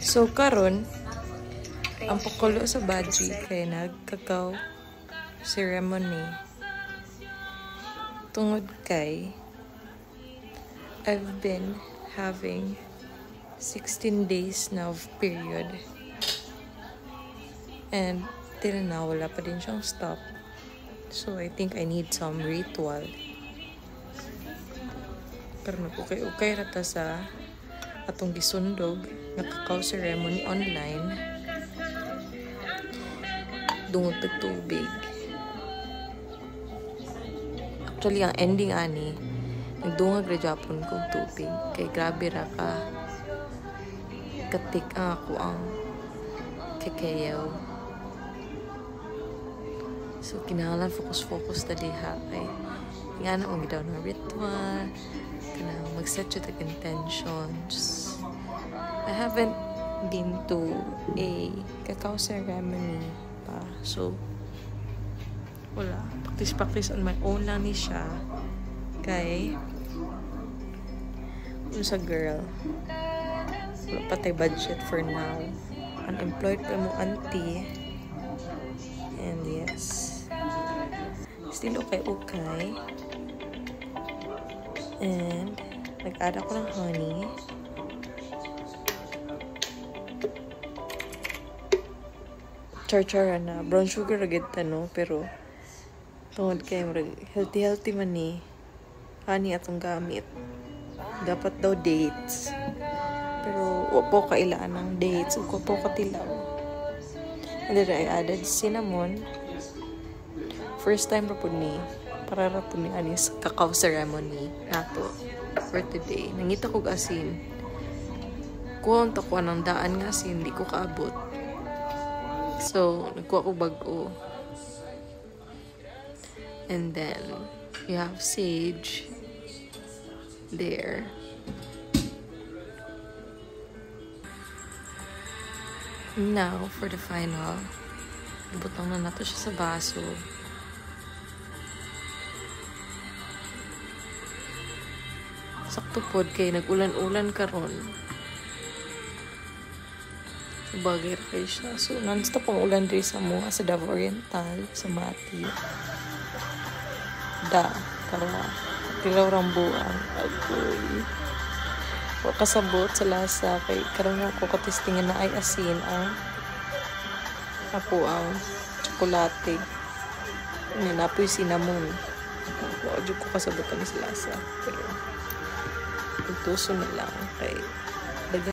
So karon ang pakulo sa baji kay nag-cacao ceremony. Tungod kay I've been having 16 days now of period. And till now, wala pa din siyang stop. So, I think I need some ritual. Pero nag-ukay-ukay rata sa atong gisundog na cacao ceremony online. Dungog tubig. Actually, ang ending ani, nagdungag ra Japon kong tubig. Kay grabe ra ka katik ako ang kakayaw. So, kinahanglan focus na diha. Kay, nga na ang gidaw na ritual. Kinahanglan mag-set yung intentions. I haven't been to a cacao ceremony pa. So, wala. Practice on my own lang ni siya. Kay, yung sa girl, wala pa tayo budget for now. Unemployed pa mo auntie. And yes. Still okay. And nag-add ako ng honey. Char-chara na. Brown sugar agad no? Pero tungod kayo healthy man ni honey atong gamit. Dapat daw dates. Pero wapo kailaan ng dates. Wapo katilaw. And then I added cinnamon. First time rapod ni para rapod ni anis cacao ceremony nato for today. Nangita ko asin. Kuha ko ng daan nga asin, hindi ko kaabot. So, nagkuha ko bago. And then, you have sage there. Now, for the final, ibutang na nato siya sa baso. Sakto pod kay nag-ulan-ulan karon. Bagay ra kay siya. So, non-stop ang ulan diri sa mga sa Davao Oriental, sa Mati. Para tilaw rambuan. Agoy. O kasabot sa lasa kay karon ko katistingan na ay asin ang ang tsokolate. Ninapoy cinnamon. Wala ko kasabot ni sa lasa. Pero ituso na lang kay